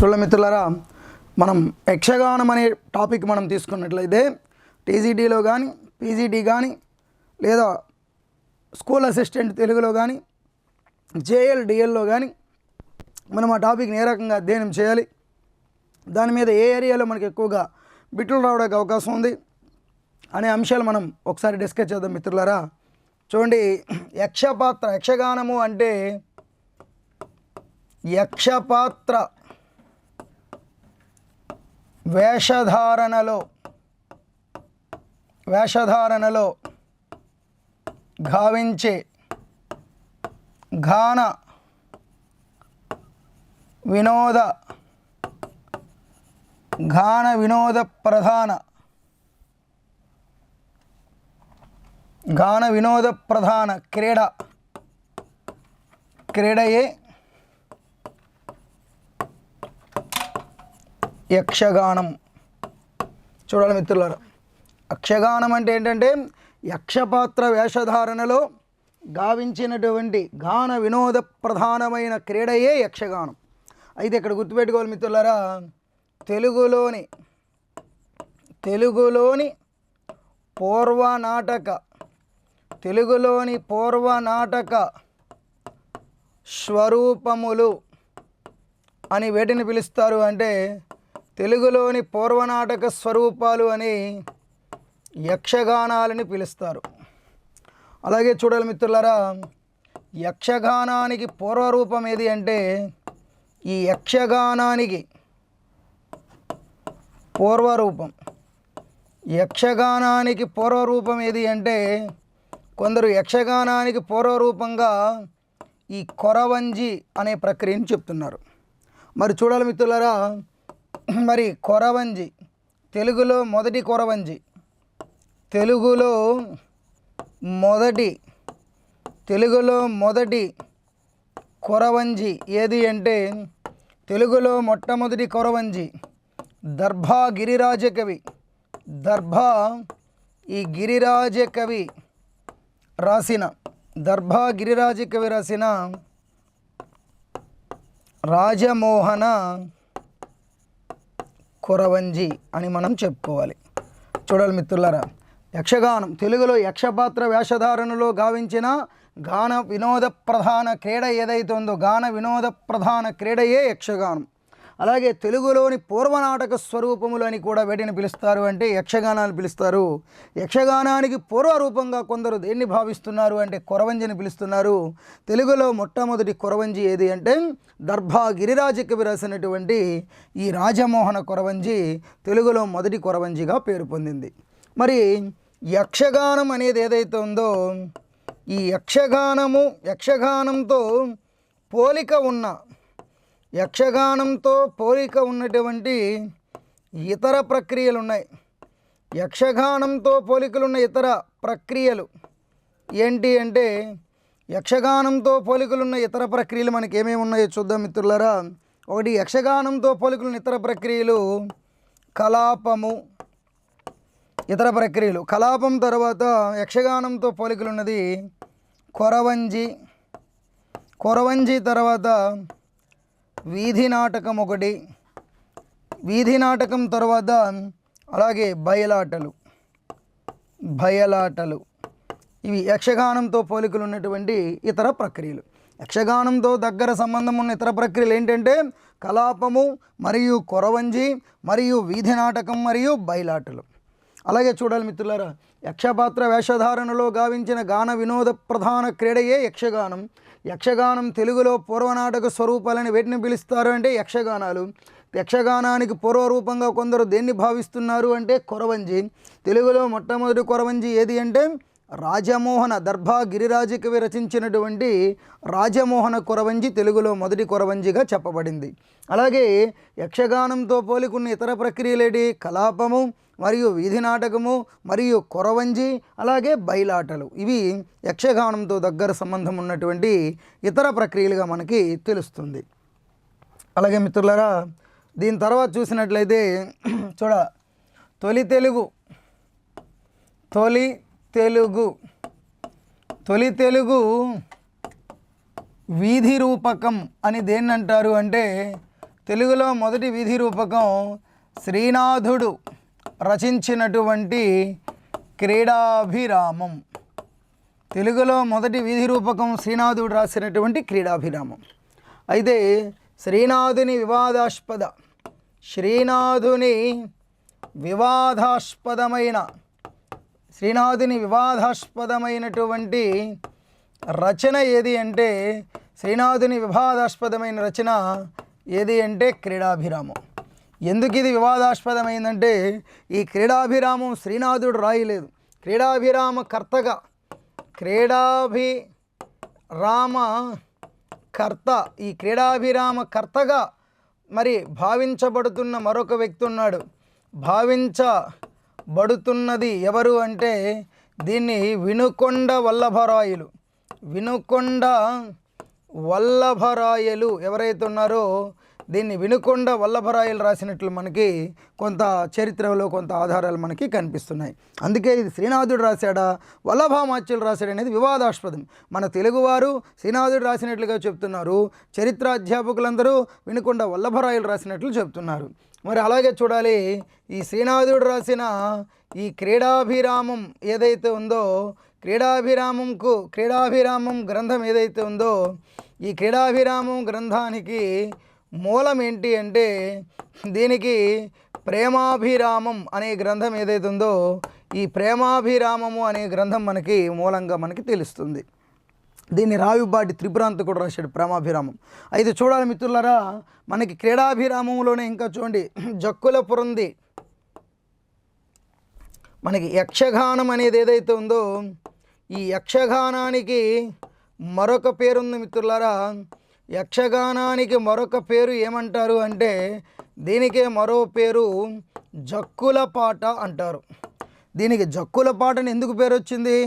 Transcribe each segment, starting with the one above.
చూడ మిత్రులారా, మనం యక్షగానం అనే టాపిక్ మనం తీసుకున్నట్లయితే టీజీడీలో కానీ పీజీడీ కానీ లేదా స్కూల్ అసిస్టెంట్ తెలుగులో కానీ జేఎల్డిఎల్లో కానీ మనం ఆ టాపిక్ని ఏ రకంగా అధ్యయనం చేయాలి, దాని మీద ఏ ఏరియాలో మనకు ఎక్కువగా బిట్లు రావడానికి అవకాశం ఉంది అనే అంశాలు మనం ఒకసారి డిస్కస్ చేద్దాం మిత్రులారా. చూడండి, యక్షగానము అంటే యక్షపాత్ర వేషధారణలో గావించే గాన వినోద ప్రధాన క్రీడయే యక్షగానం. చూడాలి మిత్రులారా, యక్షగానం అంటే ఏంటంటే యక్షపాత్ర వేషధారణలో గావించినటువంటి గాన వినోద ప్రధానమైన క్రీడయే యక్షగానం. అయితే ఇక్కడ గుర్తుపెట్టుకోవాలి మిత్రులారా, తెలుగులోని పూర్వ నాటక స్వరూపములు అని వేటిని పిలుస్తారు అంటే తెలుగులోని పూర్వనాటక స్వరూపాలు అని యక్షగానాలని పిలుస్తారు. అలాగే చూడాలి మిత్రులారా, యక్షగానానికి పూర్వరూపం ఏది అంటే ఈ యక్షగానానికి పూర్వరూపం ఏది అంటే కొందరు యక్షగానానికి పూర్వరూపంగా ఈ కొరవంజి అనే ప్రక్రియను చెప్తున్నారు. మరి చూడాలి మిత్రులారా, మరి కొరవంజి తెలుగులో మొదటి కొరవంజి ఏది అంటే తెలుగులో మొట్టమొదటి కొరవంజి దర్భా గిరిరాజకవి రాసిన రాజమోహన కొరవంజి అని మనం చెప్పుకోవాలి. చూడాలి మిత్రులారా, యక్షగానం తెలుగులో యక్షపాత్ర వేషధారణలో గావించిన గాన వినోద ప్రధాన క్రీడ ఏదైతే ఉందో గాన వినోద ప్రధాన క్రీడయే యక్షగానం. అలాగే తెలుగులోని పూర్వనాటక స్వరూపములు అని కూడా వేటిని పిలుస్తారు అంటే యక్షగానాలు పిలుస్తారు. యక్షగానానికి పూర్వరూపంగా కొందరు దేన్ని భావిస్తున్నారు అంటే కొరవంజిని పిలుస్తున్నారు. తెలుగులో మొట్టమొదటి కొరవంజి ఏది అంటే దర్భా గిరిరాజకవి రాసినటువంటి ఈ రాజమోహన కొరవంజి తెలుగులో మొదటి కొరవంజిగా పేరు పొందింది. మరి యక్షగానం అనేది ఏదైతే ఉందో ఈ యక్షగానంతో పోలిక ఉన్నటువంటి ఇతర ప్రక్రియలు ఉన్నాయి. యక్షగానంతో పోలికలున్న ఇతర ప్రక్రియలు ఏంటి అంటే యక్షగానంతో పోలికలున్న ఇతర ప్రక్రియలు మనకి ఏమేమి ఉన్నాయో చూద్దాం మిత్రులారా. ఒకటి, యక్షగానంతో పోలికలున్న ఇతర ప్రక్రియలు కలాపం తర్వాత యక్షగానంతో పోలికలున్నది కొరవంజి తర్వాత వీధి నాటకం తర్వాత అలాగే బయలాటలు ఇవి యక్షగానంతో పోలికలు ఉన్నటువంటి ఇతర ప్రక్రియలు. యక్షగానంతో దగ్గర సంబంధం ఉన్న ఇతర ప్రక్రియలు ఏంటంటే కలాపము మరియు కొరవంజి మరియు వీధి నాటకం మరియు బయలాటలు. అలాగే చూడాలి మిత్రులారా, యక్షపాత్ర వేషధారణలో గావించిన గాన వినోద ప్రధాన క్రీడయే యక్షగానం. యక్షగానం తెలుగులో పూర్వనాటక స్వరూపాలని వేటిని పిలుస్తారు అంటే యక్షగానాలు. యక్షగానానికి పూర్వరూపంగా కొందరు దేన్ని భావిస్తున్నారు అంటే కొరవంజి. తెలుగులో మొట్టమొదటి కొరవంజి ఏది అంటే రాజమోహన దర్భా గిరిరాజకవి రచించినటువంటి రాజమోహన కొరవంజి తెలుగులో మొదటి కొరవంజిగా చెప్పబడింది. అలాగే యక్షగానంతో పోలికున్న ఇతర ప్రక్రియలేటి కలాపము మరియు వీధి నాటకము మరియు కొరవంజి అలాగే బయలాటలు. ఇవి యక్షగానంతో దగ్గర సంబంధం ఉన్నటువంటి ఇతర ప్రక్రియలుగా మనకి తెలుస్తుంది. అలాగే మిత్రులారా, దీని తర్వాత చూసినట్లయితే తొలి తెలుగు వీధి రూపకం అని దేన్ని అంటారు అంటే తెలుగులో మొదటి వీధి రూపకం శ్రీనాథుడు రచించినటువంటి క్రీడాభిరామం. తెలుగులో మొదటి వీధి రూపకం శ్రీనాథుడు రాసినటువంటి క్రీడాభిరామం. అయితే శ్రీనాథుని వివాదాస్పదమైనటువంటి రచన ఏది అంటే క్రీడాభిరామం. ఎందుకు ఇది వివాదాస్పదమైందంటే ఈ క్రీడాభిరామం శ్రీనాథుడు రాయలేదు. ఈ క్రీడాభిరామ కర్తగా మరి భావించబడుతున్న మరొక వ్యక్తి ఉన్నాడు. భావించబడుతున్నది ఎవరు అంటే దీన్ని వినుకొండ వల్లభరాయలు ఎవరైతే ఉన్నారో దీన్ని వినుకొండ వల్లభరాయలు రాసినట్లు మనకి కొంత చరిత్రలో కొంత ఆధారాలు మనకి కనిపిస్తున్నాయి. అందుకే ఇది శ్రీనాథుడు రాశాడా వల్లభామాచ్యులు రాశాడు అనేది వివాదాస్పదం. మన తెలుగువారు శ్రీనాథుడు రాసినట్లుగా చెప్తున్నారు, చరిత్ర అధ్యాపకులందరూ వినుకొండ వల్లభరాయలు రాసినట్లు చెప్తున్నారు. మరి అలాగే చూడాలి, ఈ శ్రీనాథుడు రాసిన ఈ క్రీడాభిరామం ఏదైతే ఉందో క్రీడాభిరామం గ్రంథం ఏదైతే ఉందో ఈ క్రీడాభిరామం గ్రంథానికి మూలం ఏంటి అంటే దీనికి ప్రేమాభిరామం అనే గ్రంథం ఏదైతే ఉందో ఈ ప్రేమాభిరామము అనే గ్రంథం మనకి మూలంగా మనకి తెలుస్తుంది. దీన్ని రావిబాటి త్రిపురాంతకుడు రాశాడు ప్రేమాభిరామం. అయితే చూడాలి మిత్రులారా, మనకి క్రీడాభిరామంలోనే ఇంకా చూడండి జక్కుల పురంది మనకి యక్షగానం అనేది ఏదైతే ఉందో ఈ యక్షగానానికి మరొక పేరుంది మిత్రులారా. యక్షగానానికి మరొక పేరు ఏమంటారు అంటే దీనికే మరో పేరు జక్కుల పాట అంటారు. దీనికి జక్కుల పాటని ఎందుకు పేరు వచ్చింది?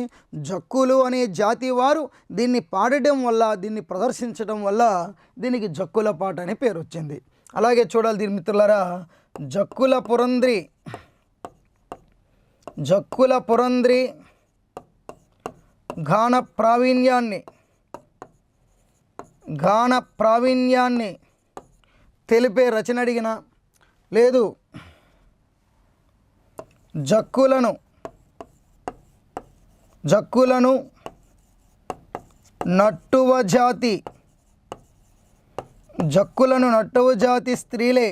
జక్కులు అనే జాతి వారు దీన్ని పాడటం వల్ల, దీన్ని ప్రదర్శించడం వల్ల దీనికి జక్కుల పాట అనే పేరు వచ్చింది. అలాగే చూడాలి దీని మిత్రులారా, జక్కుల పురంద్రి గాన ప్రావీణ్యాన్ని తెలిపే రచన అడిగిన లేదు, జక్కులను నట్టువ జాతి స్త్రీలే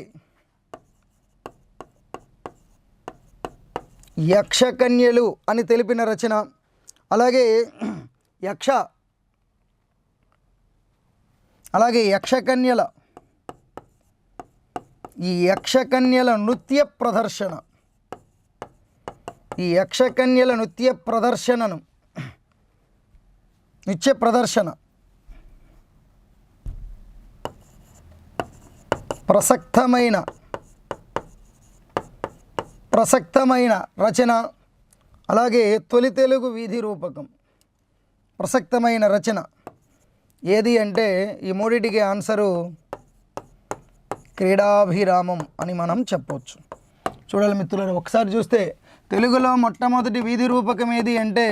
యక్షకన్యలు అని తెలిపిన రచన. అలాగే యక్షకన్యల నృత్య ప్రదర్శన ప్రసక్తమైన రచన. అలాగే తొలి తెలుగు వీధి రూపకం ప్రసక్తమైన రచన ఏది అంటే ఈ మూడిటికి ఆన్సరు క్రీడాభిరామం అని మనం చెప్పవచ్చు. చూడాలి మిత్రులారా, ఒకసారి చూస్తే తెలుగులో మొట్టమొదటి వీధి రూపకం ఏది అంటే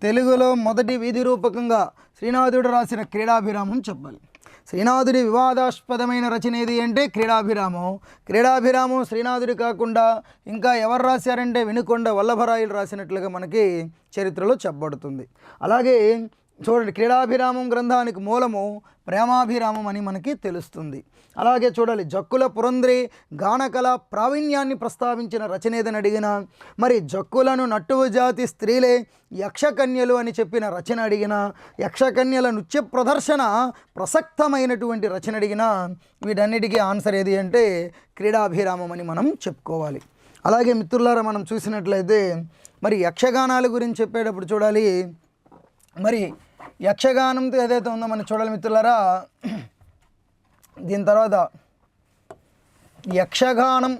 తెలుగులో మొదటి వీధి రూపకంగా శ్రీనాథుడు రాసిన క్రీడాభిరామం చెప్పాలి. శ్రీనాథుడి వివాదాస్పదమైన రచన ఏది అంటే క్రీడాభిరామం శ్రీనాథుడి కాకుండా ఇంకా ఎవరు రాశారంటే వినుకొండ వల్లభరాయలు రాసినట్లుగా మనకి చరిత్రలో చెప్పబడుతుంది. అలాగే చూడండి, క్రీడాభిరామం గ్రంథానికి మూలము ప్రేమాభిరామం అని మనకి తెలుస్తుంది. అలాగే చూడాలి, జక్కుల పురంద్రి గానకళ ప్రావీణ్యాన్ని ప్రస్తావించిన రచన ఏదని అడిగిన, మరి జక్కులను నట్టువ జాతి స్త్రీలే యక్షకన్యలు అని చెప్పిన రచన అడిగిన, యక్షకన్యల నృత్య ప్రదర్శన ప్రసక్తమైనటువంటి రచన అడిగిన, వీటన్నిటికీ ఆన్సర్ ఏది అంటే క్రీడాభిరామం అని మనం చెప్పుకోవాలి. అలాగే మిత్రులారా, మనం చూసినట్లయితే మరి యక్షగానాల గురించి చెప్పేటప్పుడు చూడాలి, మరి యక్షగానంతో ఏదైతే ఉందో మనం చూడాలి మిత్రులారా. దీని తర్వాత యక్షగానం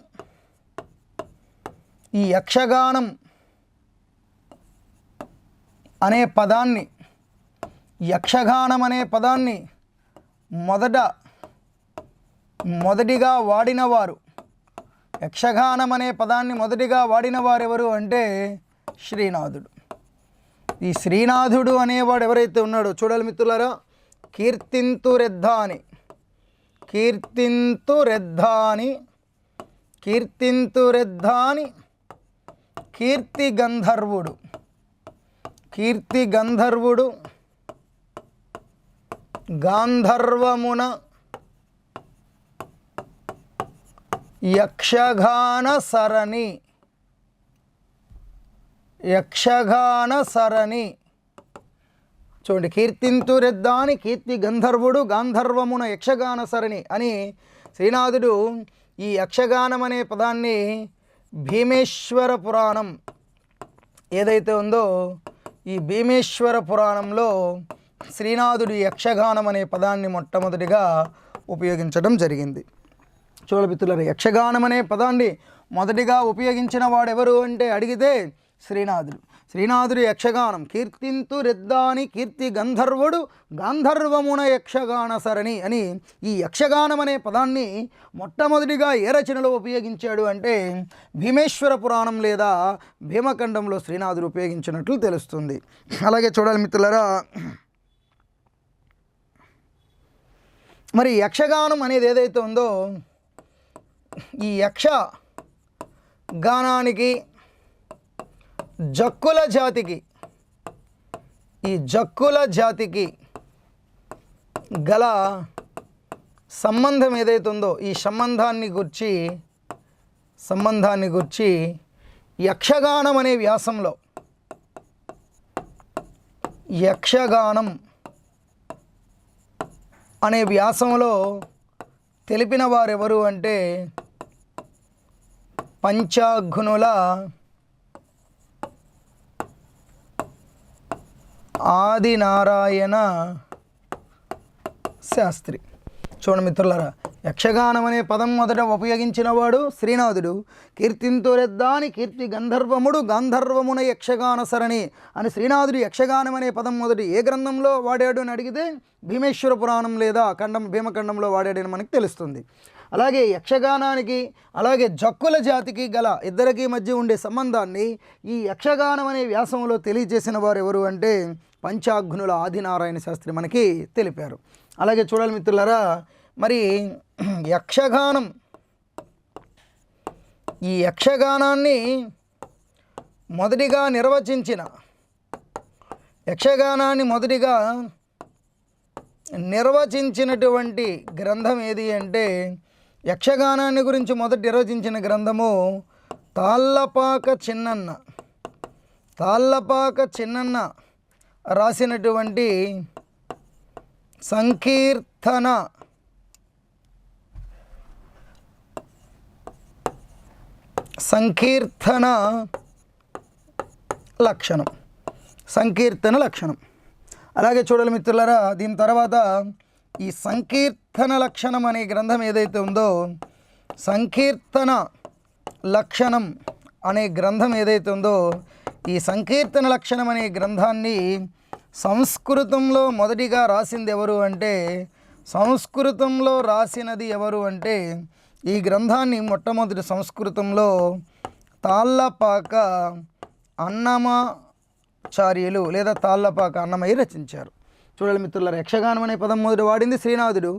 అనే పదాన్ని మొదటిగా వాడినవారు, యక్షగానం అనే పదాన్ని మొదటిగా వాడినవారు ఎవరు అంటే శ్రీనాథుడు. ఈ శ్రీనాథుడు అనేవాడు ఎవరైతే ఉన్నాడో చూడాలి మిత్రులారా, కీర్తింతురెద్ద కీర్తింతురెద్దాని కీర్తింతురెద్దాని కీర్తి గంధర్వుడు గాంధర్వమున యక్షగాన సరణి చూడండి, కీర్తింతురెద్దాని కీర్తి గంధర్వుడు గాంధర్వమున యక్షగాన సరణి అని శ్రీనాథుడు ఈ యక్షగానం అనే పదాన్ని భీమేశ్వర పురాణం ఏదైతే ఉందో ఈ భీమేశ్వర పురాణంలో శ్రీనాథుడు యక్షగానం అనే పదాన్ని మొట్టమొదటిగా ఉపయోగించడం జరిగింది. చూడమిత్రులారా, యక్షగానం అనే పదాన్ని మొదటిగా ఉపయోగించిన వాడెవరు అంటే అడిగితే శ్రీనాథుడు యక్షగానం కీర్తింతురెద్దాని కీర్తి గంధర్వుడు గాంధర్వమున యక్షగాన సరణి అని ఈ యక్షగానం అనే పదాన్ని మొట్టమొదటిగా ఏ రచనలో ఉపయోగించాడు అంటే భీమేశ్వర పురాణం లేదా భీమఖండంలో శ్రీనాథుడు ఉపయోగించినట్లు తెలుస్తుంది. అలాగే చూడాలి మిత్రులారా, మరి యక్షగానం అనేది ఏదైతే ఉందో ఈ యక్ష గానానికి జక్కుల జాతికి గల సంబంధం ఏదైతే ఉందో ఈ సంబంధాన్ని గురించి యక్షగానం అనే వ్యాసంలో తెలిపిన వారెవరు అంటే పంచాగ్నుల ఆదినారాయణ శాస్త్రి. చూడండి మిత్రులారా, యక్షగానం అనే పదం మొదట ఉపయోగించిన వాడు శ్రీనాథుడు. కీర్తింతురెద్దాని కీర్తి గంధర్వముడు గాంధర్వమున యక్షగాన సరణి అని శ్రీనాథుడు యక్షగానం అనే పదం మొదటి ఏ గ్రంథంలో వాడాడు అని అడిగితే భీమేశ్వర పురాణం లేదా భీమఖండంలో వాడాడని మనకు తెలుస్తుంది. అలాగే యక్షగానానికి అలాగే జక్కుల జాతికి గల ఇద్దరికి మధ్య ఉండే సంబంధాన్ని ఈ యక్షగానం అనే వ్యాసంలో తెలియజేసిన వారు ఎవరు అంటే పంచాగ్నుల ఆదినారాయణ శాస్త్రి మనకి తెలిపారు. అలాగే చూడాలి మిత్రులారా, మరి ఈ యక్షగానాన్ని మొదటిగా నిర్వచించినటువంటి గ్రంథం ఏది అంటే యక్షగానాన్ని గురించి మొదట నిర్వచించిన గ్రంథము తాళ్ళపాక చిన్నన్న రాసినటువంటి సంకీర్తన లక్షణం. అలాగే చూడాలి మిత్రులారా, దీని తర్వాత ఈ సంకీర్తన లక్షణం అనే గ్రంథం ఏదైతే ఉందో ఈ సంకీర్తన లక్షణం అనే గ్రంథాన్ని సంస్కృతంలో మొదటిగా రాసింది ఎవరు అంటే ఈ గ్రంథాన్ని మొట్టమొదటి సంస్కృతంలో తాళ్ళపాక అన్నమాచార్యులు లేదా తాళ్ళపాక అన్నమయ్య రచించారు. చూడాలి మిత్రులారా, యక్షగానం అనే పదం మొదటి వాడింది శ్రీనాథుడు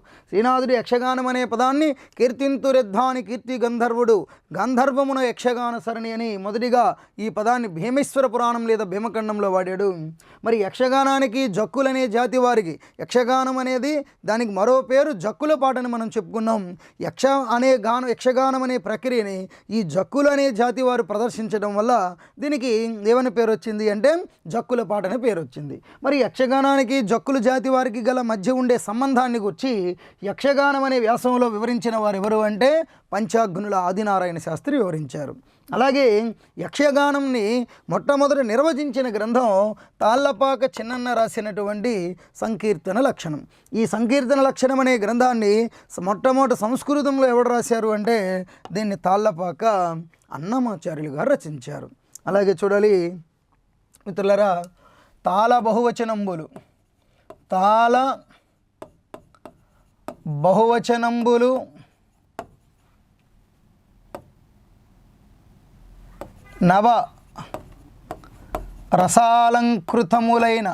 యక్షగానం అనే పదాన్ని కీర్తింతురెద్దాని కీర్తి గంధర్వుడు గాంధర్వమున యక్షగాన సరణి అని మొదటిగా ఈ పదాన్ని భీమేశ్వర పురాణం లేదా భీమఖండంలో వాడాడు. మరి యక్షగానానికి జక్కులనే జాతి వారికి యక్షగానం అనేది దానికి మరో పేరు జక్కుల పాటని మనం చెప్పుకున్నాం. యక్షగానం అనే ప్రక్రియని ఈ జక్కులు అనే జాతి వారు ప్రదర్శించడం వల్ల దీనికి ఏమని పేరు వచ్చింది అంటే జక్కుల పాట అనే పేరు వచ్చింది. మరి యక్షగానానికి జక్కుల జాతి వారికి గల మధ్య ఉండే సంబంధాన్ని గురించి యక్షగానం అనే వ్యాసంలో వివరించిన వారు ఎవరు అంటే పంచాగ్నుల ఆదినారాయణ శాస్త్రి వివరించారు. అలాగే యక్షగానంని మొట్టమొదటి నిర్వచించిన గ్రంథం తాళ్ళపాక చిన్నన్న రాసినటువంటి సంకీర్తన లక్షణం. ఈ సంకీర్తన లక్షణం అనే గ్రంథాన్ని మొట్టమొదటి సంస్కృతంలో ఎవరు రాశారు అంటే దీన్ని తాళ్ళపాక అన్నమాచార్యులు గారు రచించారు. అలాగే చూడాలి మిత్రులారా, తాళ బహువచనంబులు నవ రసాలంకృతములైన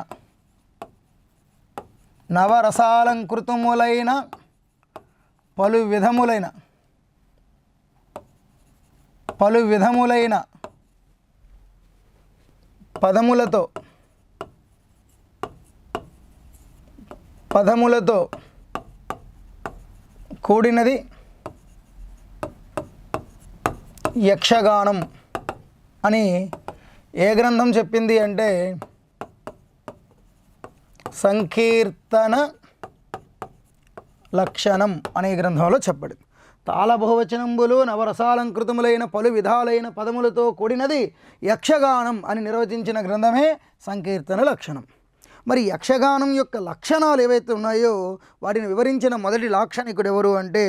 పలు విధములైన పదములతో కూడినది యక్షగానం అని ఏ గ్రంథం చెప్పింది అంటే సంకీర్తన లక్షణం అనే గ్రంథంలో చెప్పబడింది. తాళ బహువచనంబులు నవరసాలంకృతములైన పలు విధాలైన పదములతో కూడినది యక్షగానం అని నిర్వచించిన గ్రంథమే సంకీర్తన లక్షణం. మరి యక్షగానం యొక్క లక్షణాలు ఏవైతే ఉన్నాయో వాటిని వివరించిన మొదటి లాక్షణికుడు ఎవరు అంటే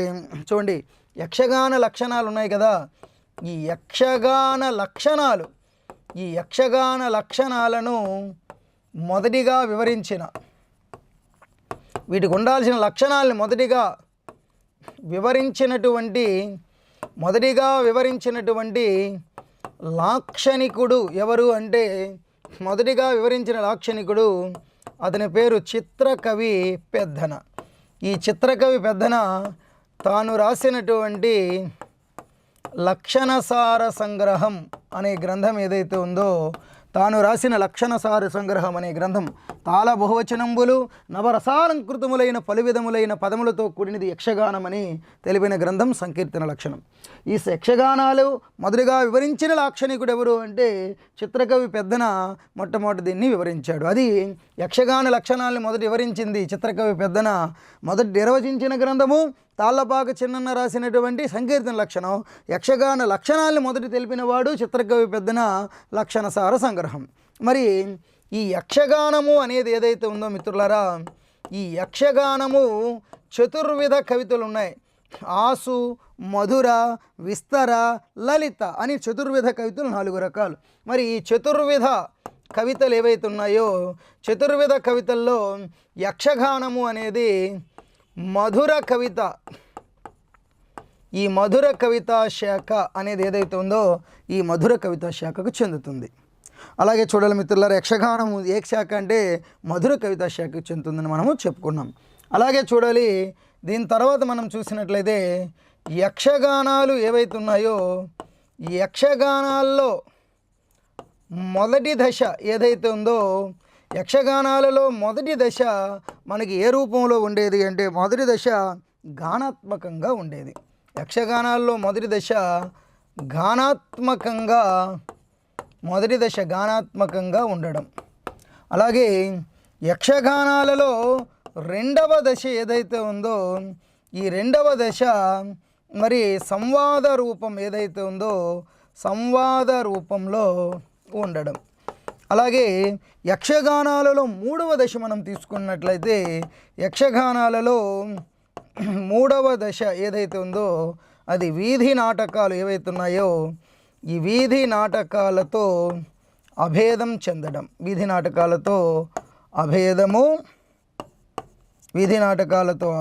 చూడండి, యక్షగాన లక్షణాలు ఉన్నాయి కదా, ఈ యక్షగాన లక్షణాలను మొదటిగా వీటికి ఉండాల్సిన లక్షణాలను మొదటిగా వివరించినటువంటి లాక్షణికుడు ఎవరు అంటే మొదటిగా వివరించిన లాక్షణికుడు అతని పేరు చిత్రకవి పెద్దన. ఈ చిత్రకవి పెద్దన తాను రాసినటువంటి లక్షణసార సంగ్రహం అనే గ్రంథం ఏదైతే ఉందో, తాను రాసిన లక్షణసార సంగ్రహం అనే గ్రంథం తాళ బహువచనంబులు నవరసాలంకృతములైన పలు విధములైన పదములతో కూడినది యక్షగానమని తెలిపిన గ్రంథం సంకీర్తన లక్షణం. ఈ యక్షగానాలు మొదటిగా వివరించిన లాక్షణికుడు ఎవరు అంటే చిత్రకవి పెద్దన మొట్టమొదటి దీన్ని వివరించాడు. అది యక్షగాన లక్షణాలను మొదటి వివరించింది చిత్రకవి పెద్దన. మొదటి నిర్వచించిన గ్రంథము తాళ్ళపాక చిన్నన్న రాసినటువంటి సంకీర్తన లక్షణం. యక్షగాన లక్షణాలను మొదటి తెలిపినవాడు చిత్రకవి పెద్దన లక్షణసార సంగ్రహం. మరి ఈ యక్షగానము అనేది ఏదైతే ఉందో మిత్రులారా, ఈ యక్షగానము చతుర్విధ కవితలు ఉన్నాయి. ఆసు, మధుర, విస్తర, లలిత అని చతుర్విధ కవితలు 4 రకాలు. మరి ఈ చతుర్విధ కవితలు ఏవైతే ఉన్నాయో చతుర్విధ కవితల్లో యక్షగానము అనేది మధుర కవిత, ఈ మధుర కవితా శాఖ అనేది ఏదైతే ఉందో ఈ మధుర కవితా శాఖకు చెందుతుంది. అలాగే చూడాలి మిత్రులారా, యక్షగానము ఏ శాఖ అంటే మధుర కవితా శాఖకు చెందుతుందని మనము చెప్పుకున్నాం. అలాగే చూడాలి, దీని తర్వాత మనం చూసినట్లయితే యక్షగానాలు ఏవైతే ఉన్నాయో ఈ యక్షగానాల్లో మొదటి దశ ఏదైతే ఉందో, యక్షగానాలలో మొదటి దశ మనకి ఏ రూపంలో ఉండేది అంటే మొదటి దశ గానాత్మకంగా ఉండేది. యక్షగానాల్లో మొదటి దశ గానాత్మకంగా ఉండడం. అలాగే యక్షగానాలలో రెండవ దశ ఏదైతే ఉందో ఈ రెండవ దశ మరి సంవాద రూపం ఏదైతే ఉందో సంవాద రూపంలో ఉండడం. అలాగే యక్షగానాలలో మూడవ దశ మనం తీసుకున్నట్లయితే యక్షగానాలలో మూడవ దశ ఏదైతే ఉందో అది వీధి నాటకాలు ఏవైతే ఉన్నాయో ఈ వీధి నాటకాలతో అభేదం చెందడం. వీధి నాటకాలతో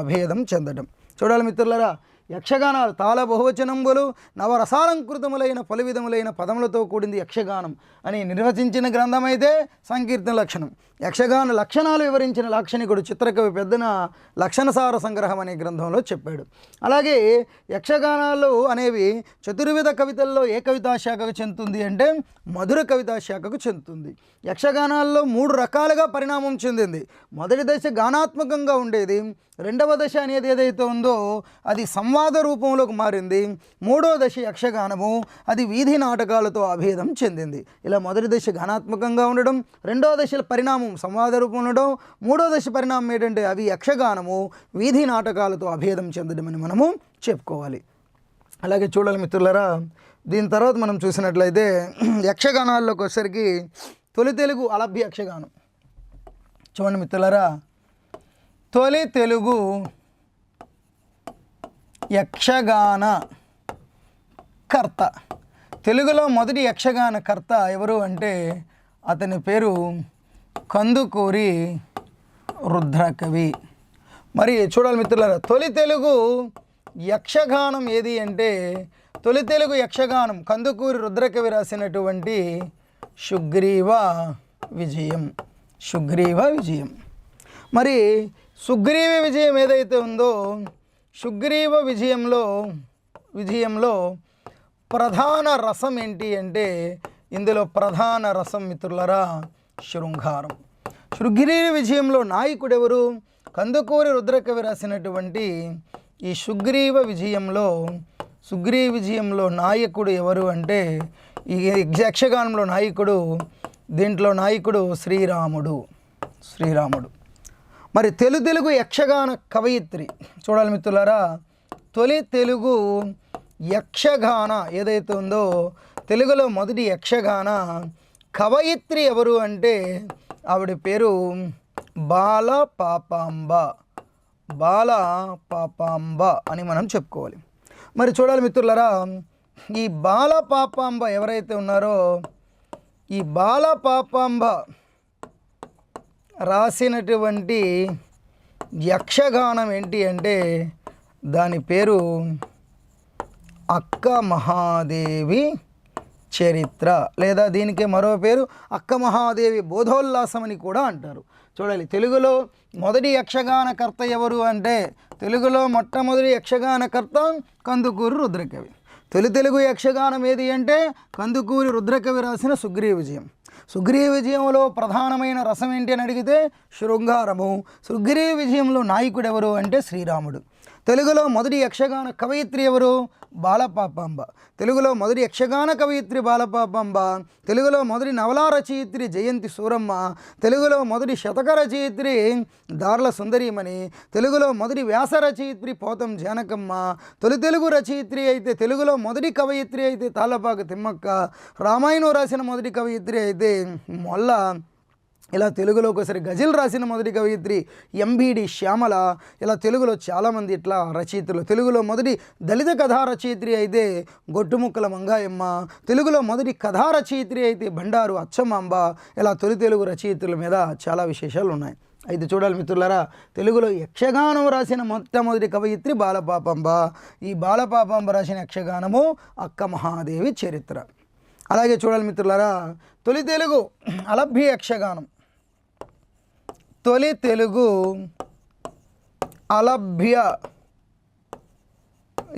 అభేదం చెందడం. చూడాలి మిత్రులారా, యక్షగానాలు తాళ బహువచనంబులు నవరసాలంకృతములైన పలు విధములైన పదములతో కూడింది యక్షగానం అని నిర్వచించిన గ్రంథం అయితే సంకీర్తన లక్షణం. యక్షగాన లక్షణాలు వివరించిన లాక్షణికుడు చిత్రకవి పెద్దన లక్షణసార సంగ్రహం అనే గ్రంథంలో చెప్పాడు. అలాగే యక్షగానాలు అనేవి చతుర్విధ కవితల్లో ఏ కవితా శాఖకు చెందుతుంది అంటే మధుర కవితా శాఖకు చెందుతుంది. యక్షగానాల్లో 3 రకాలుగా పరిణామం చెందింది. మొదటి దశ గానాత్మకంగా ఉండేది, రెండవ దశ అనేది ఏదైతే ఉందో అది సంవాద రూపంలోకి మారింది, మూడో దశ యక్షగానము అది వీధి నాటకాలతో అభేదం చెందింది. ఇలా మొదటి దశ గానాత్మకంగా ఉండడం, రెండవ దశ పరిణామం సంవాద రూపం ఉండడం, మూడో దశ పరిణామం ఏంటంటే అవి యక్షగానము వీధి నాటకాలతో అభేదం చెందడం అని మనము చెప్పుకోవాలి. అలాగే చూడాలి మిత్రులారా, దీని తర్వాత మనం చూసినట్లయితే యక్షగానాల్లోకి వచ్చేసరికి తొలి తెలుగు అలభ్య యక్షగానం. చూడండి మిత్రులారా, తొలి తెలుగు యక్షగాన కర్త, తెలుగులో మొదటి యక్షగాన కర్త ఎవరు అంటే అతని పేరు కందుకూరి రుద్రకవి. మరి చూడాలి మిత్రులారా, తొలి తెలుగు యక్షగానం ఏది అంటే తొలి తెలుగు యక్షగానం కందుకూరి రుద్రకవి రాసినటువంటి సుగ్రీవ విజయం. మరి సుగ్రీవ విజయం ఏదైతే ఉందో సుగ్రీవ విజయంలో ప్రధాన రసం ఏంటి అంటే ఇందులో ప్రధాన రసం మిత్రులరా శృంగారం. సుగ్రీవ విజయంలో నాయకుడు ఎవరు? కందుకూరి రుద్రకవి రాసినటువంటి ఈ సుగ్రీవ విజయంలో నాయకుడు ఎవరు అంటే ఈ యక్షగానంలో దీంట్లో నాయకుడు శ్రీరాముడు. మరి తెలుగు యక్షగాన కవయిత్రి చూడాలి మిత్రులారా. తొలి తెలుగు యక్షగాన ఏదైతే ఉందో తెలుగులో మొదటి యక్షగాన కవయిత్రి ఎవరు అంటే ఆవిడ పేరు బాలపాపాంబ అని మనం చెప్పుకోవాలి. మరి చూడాలి మిత్రులారా, ఈ బాలపాపాంబ ఎవరైతే ఉన్నారో ఈ బాలపాపాంబ రాసినటువంటి యక్షగానం ఏంటి అంటే దాని పేరు అక్క మహాదేవి చరిత్ర, లేదా దీనికి మరో పేరు అక్క మహాదేవి బోధోల్లాసం అని కూడా అంటారు. చూడాలి, తెలుగులో మొదటి యక్షగానకర్త ఎవరు అంటే తెలుగులో మొట్టమొదటి యక్షగానకర్త కందుకూరి రుద్రకవి. తెలుగు యక్షగానం ఏది అంటే కందుకూరి రుద్రకవి రాసిన సుగ్రీవ విజయంలో ప్రధానమైన రసం ఏంటి అని అడిగితే శృంగారము. సుగ్రీవ విజయంలో నాయకుడు ఎవరు అంటే శ్రీరాముడు. తెలుగులో మొదటి యక్షగాన కవయిత్రి ఎవరు? బాలపాపాంబ. తెలుగులో మొదటి యక్షగాన కవయిత్రి బాలపాపాంబ. తెలుగులో మొదటి నవలా రచయిత్రి జయంతి సూరమ్మ. తెలుగులో మొదటి శతక రచయిత్రి దార్ల సుందరీమణి. తెలుగులో మొదటి వ్యాస రచయిత్రి పోతం జానకమ్మ. తెలుగు రచయిత్రి అయితే తెలుగులో మొదటి కవయిత్రి అయితే తాళ్ళపాక తిమ్మక్క. రామాయణం రాసిన మొదటి కవయిత్రి అయితే మొల్ల. ఇలా తెలుగులో ఒకసారి గజల్ రాసిన మొదటి కవయిత్రి ఎంబీడి శ్యామల. ఇలా తెలుగులో చాలామంది ఇట్లా రచయితలు. తెలుగులో మొదటి దళిత కథా రచయిత్రి అయితే గొట్టుముక్కల మంగాయమ్మ. తెలుగులో మొదటి కథా రచయిత్రి అయితే బండారు అచ్చమాంబ. ఇలా తెలుగు రచయితల మీద చాలా విశేషాలు ఉన్నాయి. అయితే చూడాలి మిత్రులారా, తెలుగులో యక్షగానం రాసిన మొట్టమొదటి కవయిత్రి బాలపాపాంబ. ఈ బాలపాపాంబ రాసిన యక్షగానము అక్క మహాదేవి చరిత్ర. అలాగే చూడాలి మిత్రులారా, తొలి తెలుగు అలభ్య యక్షగానం. తొలి తెలుగు అలభ్య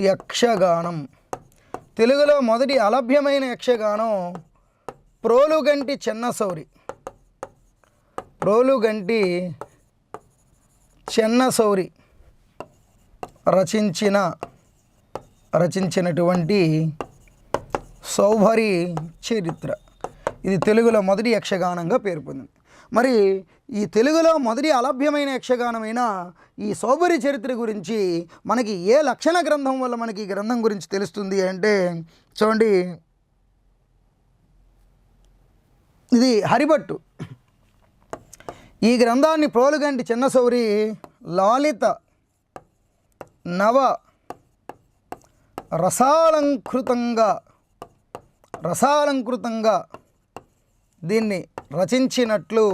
యక్షగానం. తెలుగులో మొదటి అలభ్యమైన యక్షగానం ప్రోలుగంటి చెన్నసౌరి రచించినటువంటి సౌభరి చరిత్ర. ఇది తెలుగులో మొదటి యక్షగానంగా పేరు పొందింది. మరి ఈ తెలుగులో మొదటి అలభ్యమైన యక్షగానమైన ఈ సౌభరి చరిత్ర గురించి మనకి ఏ లక్షణ గ్రంథం వల్ల మనకి ఈ గ్రంథం గురించి తెలుస్తుంది అంటే చూడండి, ఇది హరిభట్టు. ఈ గ్రంథాన్ని ప్రోలుగంటి చెన్నసౌరి లాలిత నవ రసాలంకృతంగా దీన్ని రచించినట్లు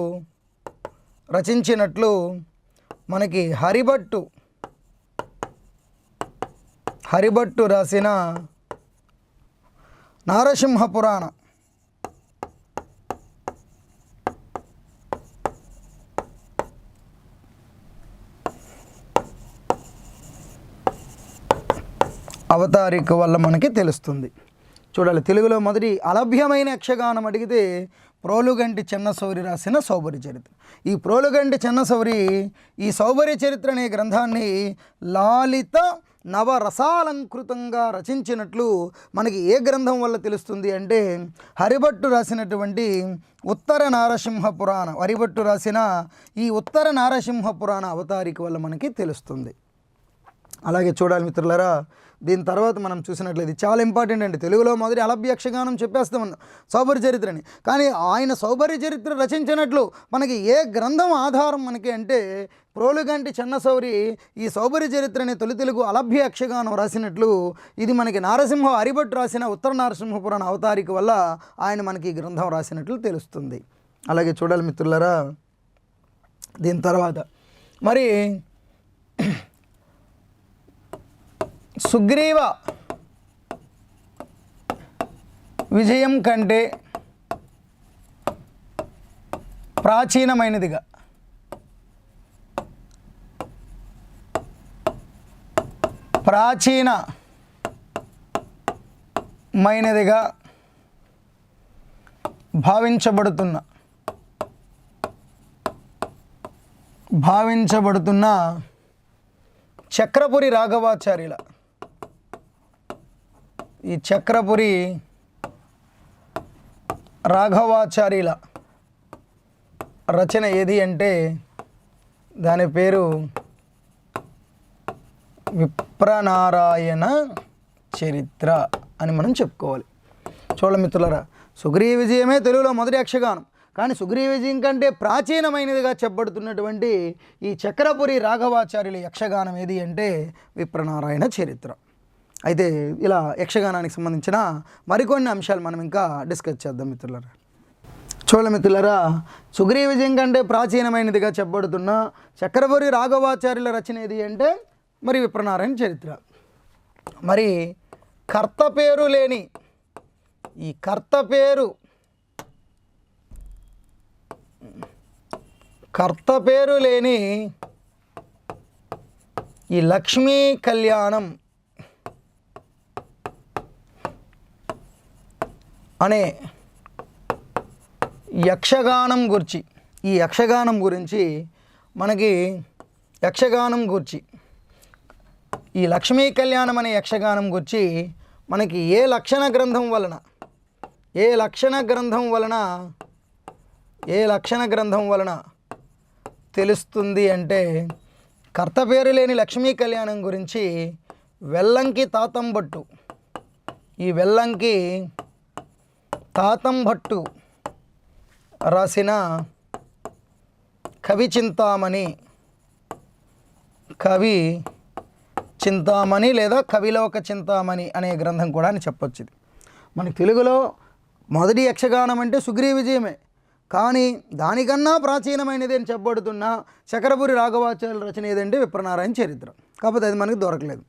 మనకి హరిభట్టు రాసిన నారసింహ పురాణ అవతారిక వల్ల మనకి తెలుస్తుంది. చూడాలి, తెలుగులో మొదటి అలభ్యమైన యక్షగానం అడిగితే ప్రోలుగంటి చెన్నసౌరి రాసిన సౌభరి చరిత్ర. ఈ ప్రోలుగంటి చెన్నసౌరి ఈ సౌభరి చరిత్ర అనే గ్రంథాన్ని లాలిత నవరసాలంకృతంగా రచించినట్లు మనకి ఏ గ్రంథం వల్ల తెలుస్తుంది అంటే హరిభట్టు రాసినటువంటి ఉత్తర నారసింహ పురాణ. హరిభట్టు రాసిన ఈ ఉత్తర నారసింహ పురాణ అవతారిక వల్ల మనకి తెలుస్తుంది. అలాగే చూడాలి మిత్రులారా, దీని తర్వాత మనం చూసినట్లయితే చాలా ఇంపార్టెంట్ అండి. తెలుగులో మొదటి అలభ్య యక్షగానం చెప్పేస్తాం సౌభరి చరిత్రని, కానీ ఆయన సౌభరి చరిత్ర రచించినట్లు మనకి ఏ గ్రంథం ఆధారం మనకి అంటే ప్రోలుగంటి చెన్నసౌరి ఈ సౌభరి చరిత్రని తొలి తెలుగు అలభ్య యక్షగానం రాసినట్లు ఇది మనకి హరిభట్టు రాసిన ఉత్తర నారసింహ పురాణ అవతారిక వల్ల ఆయన మనకి ఈ గ్రంథం రాసినట్లు తెలుస్తుంది. అలాగే చూడాలి మిత్రులారా, దీని తర్వాత మరి సుగ్రీవ విజయం కంటే ప్రాచీనమైనదిగా ప్రాచీనమైనదిగా భావించబడుతున్న చక్రపురి రాఘవాచార్యుల ఈ చక్రపురి రాఘవాచార్యుల రచన ఏది అంటే దాని పేరు విప్రనారాయణ చరిత్ర అని మనం చెప్పుకోవాలి. చూడండి మిత్రులారా, సుగ్రీవ విజయమే తెలుగులో మొదటి యక్షగానం. కానీ సుగ్రీవ విజయం కంటే ప్రాచీనమైనదిగా చెప్పబడుతున్నటువంటి ఈ చక్రపురి రాఘవాచార్యుల యక్షగానం ఏది అంటే విప్రనారాయణ చరిత్ర. అయితే ఇలా యక్షగానానికి సంబంధించిన మరికొన్ని అంశాలు మనం ఇంకా డిస్కస్ చేద్దాం మిత్రులారా. చూడండి మిత్రులారా, సుగ్రీవ విజయం కంటే ప్రాచీనమైనదిగా చెప్పబడుతున్న చక్రపురి రాఘవాచార్యుల రచన ఏది అంటే మరి విప్రనారాయణ చరిత్ర. మరి కర్త పేరు లేని ఈ కర్త పేరు లేని ఈ లక్ష్మీ కళ్యాణం అనే యక్షగానం గురించి ఈ యక్షగానం గురించి ఈ లక్ష్మీ కళ్యాణం అనే యక్షగానం గురించి మనకి ఏ లక్షణ గ్రంథం వలన తెలుస్తుంది అంటే కర్త పేరు లేని లక్ష్మీ కళ్యాణం గురించి వెల్లంకి తాతంభట్టు ఈ వెల్లంకి తాతంభట్టు రాసిన కవి చింతామణి లేదా కవిలోక చింతామణి అనే గ్రంథం కూడా అని చెప్పొచ్చు. ఇది మనకి తెలుగులో మొదటి యక్షగానం అంటే సుగ్రీవ విజయమే, కానీ దానికన్నా ప్రాచీనమైనది అని చెప్పబడుతున్న చక్రపురి రాఘవాచార్యుల రచన ఏదంటే విప్రనారాయణ చరిత్ర. కాకపోతే అది మనకి దొరకలేదు.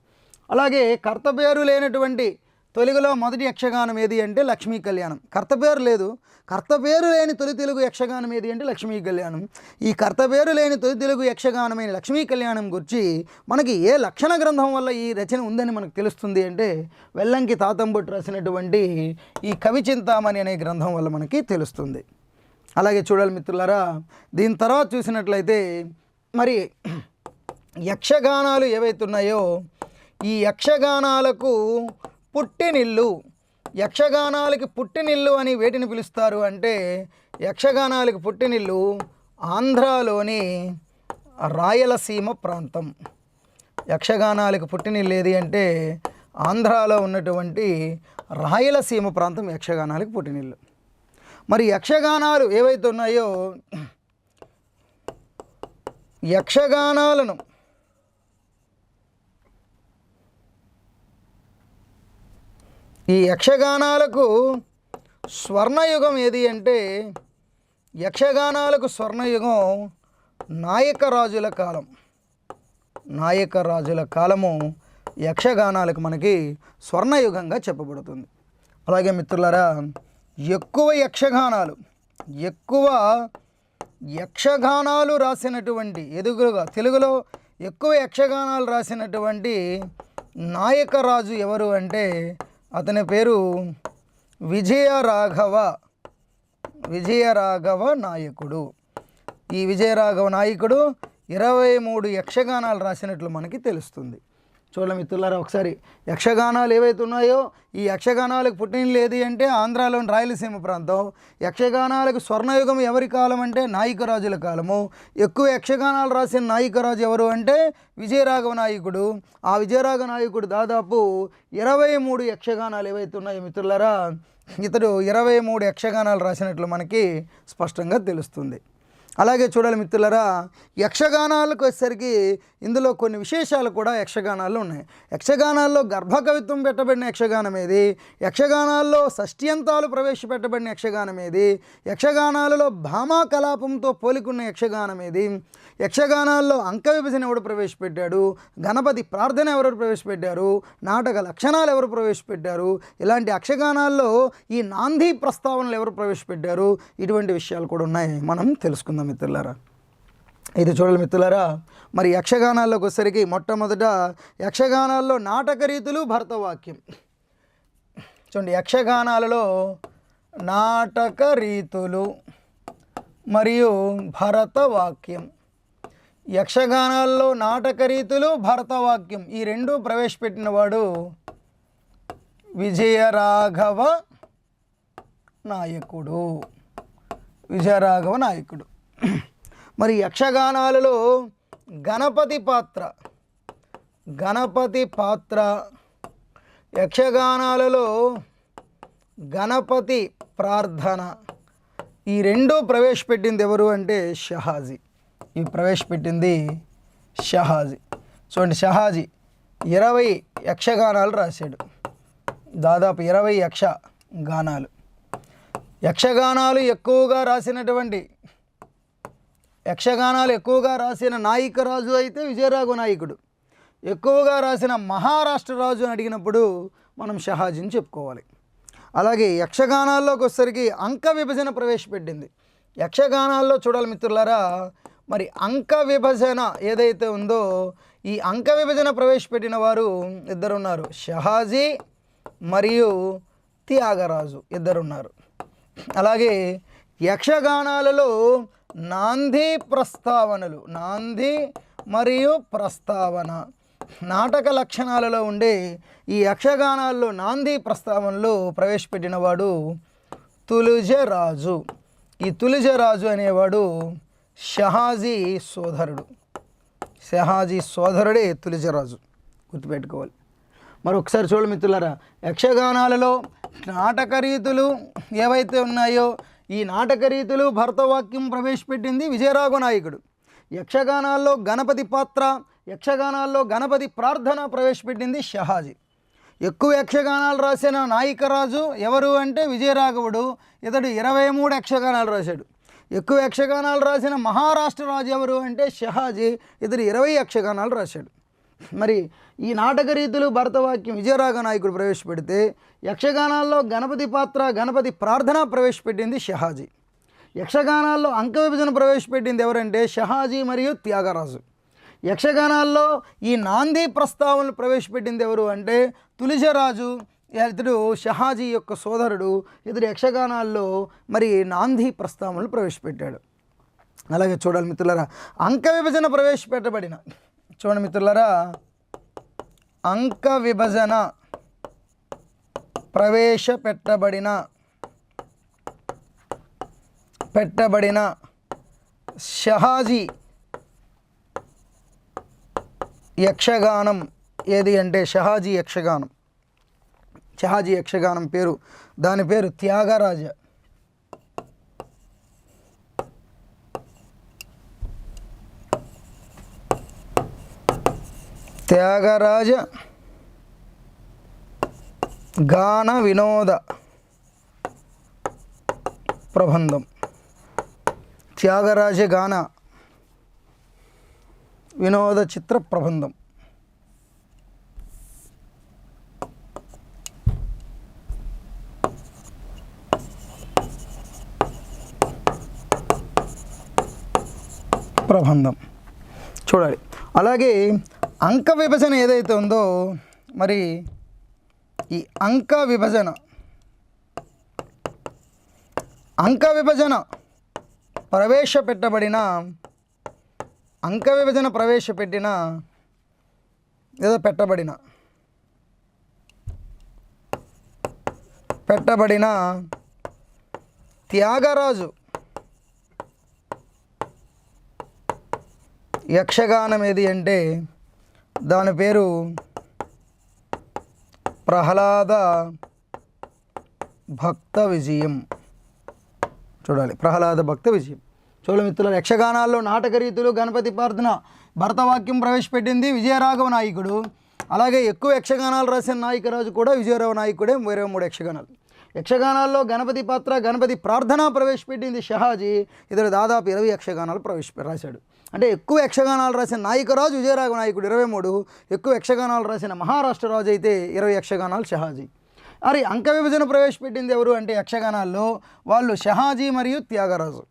అలాగే కర్త పేరు లేనటువంటి తెలుగులో మొదటి యక్షగానం ఏది అంటే లక్ష్మీ కళ్యాణం. కర్త పేరు లేదు, కర్త పేరు లేని తొలి తెలుగు యక్షగానం ఏది అంటే లక్ష్మీ కళ్యాణం. ఈ కర్త పేరు లేని తొలి తెలుగు యక్షగానమైన లక్ష్మీ కళ్యాణం గురించి మనకి ఏ లక్షణ గ్రంథం వల్ల ఈ రచన ఉందని మనకు తెలుస్తుంది అంటే వెల్లంకి తాతంబొట్టు రాసినటువంటి ఈ కవి చింతామణి అనే గ్రంథం వల్ల మనకి తెలుస్తుంది. అలాగే చూడాలి మిత్రులారా, దీని తర్వాత చూసినట్లయితే మరి యక్షగానాలు ఏవైతే ఉన్నాయో ఈ యక్షగానాలకు యక్షగానాలకి పుట్టినిల్లు అని వేటిని పిలుస్తారు అంటే యక్షగానాలకి పుట్టినిల్లు ఆంధ్రాలోని రాయలసీమ ప్రాంతం. యక్షగానాలకు పుట్టినిల్లు ఏది అంటే ఆంధ్రాలో ఉన్నటువంటి రాయలసీమ ప్రాంతం యక్షగానాలకు పుట్టినిల్లు. మరి యక్షగానాలు ఏవైతే ఉన్నాయో యక్షగానాలను ఈ యక్షగానాలకు స్వర్ణయుగం ఏది అంటే యక్షగానాలకు స్వర్ణయుగం నాయకరాజుల కాలము యక్షగానాలకు మనకి స్వర్ణయుగంగా చెప్పబడుతుంది. అలాగే మిత్రులారా, ఎక్కువ యక్షగానాలు రాసినటువంటి తెలుగులో ఎక్కువ యక్షగానాలు రాసినటువంటి నాయకరాజు ఎవరు అంటే అతని పేరు విజయరాఘవ నాయకుడు. ఈ విజయరాఘవ నాయకుడు 23 యక్షగానాలు రాసినట్లు మనకి తెలుస్తుంది. చూడండి మిత్రులారా, ఒకసారి యక్షగానాలు ఏవైతే ఉన్నాయో ఈ యక్షగానాలకు పుట్టినది ఏది అంటే ఆంధ్రాలోని రాయలసీమ ప్రాంతం. యక్షగానాలకు స్వర్ణయుగం ఎవరి కాలం అంటే నాయకరాజుల కాలము. ఎక్కువ యక్షగానాలు రాసిన నాయకరాజు ఎవరు అంటే విజయరాఘవ నాయకుడు. ఆ విజయరాఘవ నాయకుడు దాదాపు 23 యక్షగానాలు ఏవైతే ఉన్నాయో మిత్రులారా, ఇతడు 23 యక్షగానాలు రాసినట్లు మనకి స్పష్టంగా తెలుస్తుంది. అలాగే చూడాలి మిత్రులారా, యక్షగానాలకు వచ్చేసరికి ఇందులో కొన్ని విశేషాలు కూడా యక్షగానాల్లో ఉన్నాయి. యక్షగానాల్లో గర్భకవిత్వం పెట్టబడిన యక్షగానం ఏది, యక్షగానాల్లో షష్ఠ్యంతాలు ప్రవేశపెట్టబడిన యక్షగానం ఏది, యక్షగానాలలో భామా కలాపంతో పోలికున్న యక్షగానం ఏది, యక్షగానాల్లో అంక విభజన ఎవరు ప్రవేశపెట్టాడు, గణపతి ప్రార్థన ఎవరు ప్రవేశపెట్టారు, నాటక లక్షణాలు ఎవరు ప్రవేశపెట్టారు, ఇలాంటి యక్షగానాల్లో ఈ నాంది ప్రస్తావనలు ఎవరు ప్రవేశపెట్టారు, ఇటువంటి విషయాలు కూడా ఉన్నాయి. మనం తెలుసుకుందాం మిత్రులారా. ఇది చూడాలి మిత్రులారా. మరి యక్షగానాల్లోకి వచ్చేసరికి మొట్టమొదట యక్షగానాల్లో నాటక రీతులు భరతవాక్యం. చూడండి, యక్షగానాలలో నాటక రీతులు మరియు భరతవాక్యం. యక్షగానాల్లో నాటక రీతులు భరతవాక్యం ఈ రెండు ప్రవేశపెట్టిన వాడు విజయరాఘవ నాయకుడు. విజయరాఘవ నాయకుడు. మరి యక్షగానాలలో గణపతి పాత్ర యక్షగానాలలో గణపతి ప్రార్థన ఈ రెండు ప్రవేశపెట్టింది ఎవరు అంటే షహాజీ. ఇవి ప్రవేశపెట్టింది షహాజీ. చూడండి, షహాజీ 20 యక్షగానాలు రాశాడు. దాదాపు 20 యక్షగానాలు. యక్షగానాలు ఎక్కువగా రాసిన నాయికరాజు అయితే విజయరాఘవ నాయకుడు. ఎక్కువగా రాసిన మహారాష్ట్ర రాజు అని అడిగినప్పుడు మనం షహాజీని చెప్పుకోవాలి. అలాగే యక్షగానాల్లోకి వచ్చేసరికి అంక విభజన ప్రవేశపెట్టింది. యక్షగానాల్లో చూడాలి మిత్రులారా, మరి అంక విభజన ఏదైతే ఉందో ఈ అంక విభజన ప్రవేశపెట్టిన వారు ఇద్దరున్నారు, షహాజీ మరియు త్యాగరాజు ఇద్దరున్నారు. అలాగే యక్షగానాలలో నాంది మరియు ప్రస్తావన నాటక లక్షణాలలో ఉండే ఈ యక్షగానాల్లో నాంది ప్రస్తావనలు ప్రవేశపెట్టిన వాడు తులుజరాజు. ఈ తులుజరాజు అనేవాడు షహాజీ సోదరుడే తులుజరాజు, గుర్తుపెట్టుకోవాలి. మరొకసారి చూడండి మిత్రులారా, యక్షగానాలలో నాటక రీతులు ఏవైతే ఉన్నాయో ఈ నాటక రీతులు భరతవాక్యం ప్రవేశపెట్టింది విజయరాఘవ నాయకుడు. యక్షగానాల్లో గణపతి పాత్ర, యక్షగానాల్లో గణపతి ప్రార్థన ప్రవేశపెట్టింది షహాజీ. ఎక్కువ యక్షగానాలు రాసిన నాయికరాజు ఎవరు అంటే విజయరాఘవుడు. ఇతడు 23 యక్షగానాలు రాశాడు. ఎక్కువ యక్షగానాలు రాసిన మహారాష్ట్ర రాజు ఎవరు అంటే షహాజీ. ఇతడు 20 యక్షగానాలు రాశాడు. మరి ఈ నాటక రీతులు భరతవాక్యం విజయరాఘవ నాయకుడు ప్రవేశపెడితే యక్షగానాల్లో గణపతి పాత్ర, గణపతి ప్రార్థన ప్రవేశపెట్టింది షహాజీ. యక్షగానాల్లో అంక విభజన ప్రవేశపెట్టింది ఎవరంటే షహాజీ మరియు త్యాగరాజు. యక్షగానాల్లో ఈ నాంది ప్రస్తావనలు ప్రవేశపెట్టింది ఎవరు అంటే తులిజరాజు. ఇతడు షహాజీ యొక్క సోదరుడు. ఇతడు యక్షగానాల్లో మరి నాంది ప్రస్తావనలు ప్రవేశపెట్టాడు. అలాగే చూడాలి మిత్రులారా, అంక విభజన ప్రవేశపెట్టబడిన చూడండి మిత్రులారా, అంక విభజన ప్రవేశపెట్టబడిన షహాజీ యక్షగానం ఏది అంటే షహాజీ యక్షగానం పేరు, దాని పేరు త్యాగరాజ. త్యాగరాజ గాన వినోద ప్రబంధం. త్యాగరాజ గాన వినోద చిత్ర ప్రబంధం. చూడాలి. అలాగే అంక విభజన ఏదైతే ఉందో మరి ఈ అంక విభజన ప్రవేశపెట్టిన లేదా పెట్టబడిన త్యాగరాజు యక్షగానం ఏది అంటే దాని పేరు ప్రహ్లాద భక్త విజయం. చూడాలి, ప్రహ్లాద భక్త విజయం. చూడ మిత్రుల, యక్షగానాల్లో నాటక రీతులు గణపతి ప్రార్థన భరతవాక్యం ప్రవేశపెట్టింది విజయరాఘవ నాయకుడు. అలాగే ఎక్కువ యక్షగానాలు రాసిన నాయకరాజు కూడా విజయరాఘవ నాయకుడే. 23 యక్షగానాల్లో గణపతి పాత్ర, గణపతి ప్రార్థన ప్రవేశపెట్టింది షహాజీ. ఇతడు దాదాపు 20 యక్షగానాలు రాశాడు. అంటే ఎక్కువ యక్షగానాలు రాసిన నాయకరాజు విజయరాఘవ నాయకుడు 23, ఎక్కువ యక్షగానాలు రాసిన మహారాష్ట్ర రాజు అయితే 20 యక్షగానాలు షహాజీ. మరి అంక విభజన ప్రవేశపెట్టింది ఎవరు అంటే యక్షగానాల్లో వాళ్ళు షహాజీ మరియు త్యాగరాజు.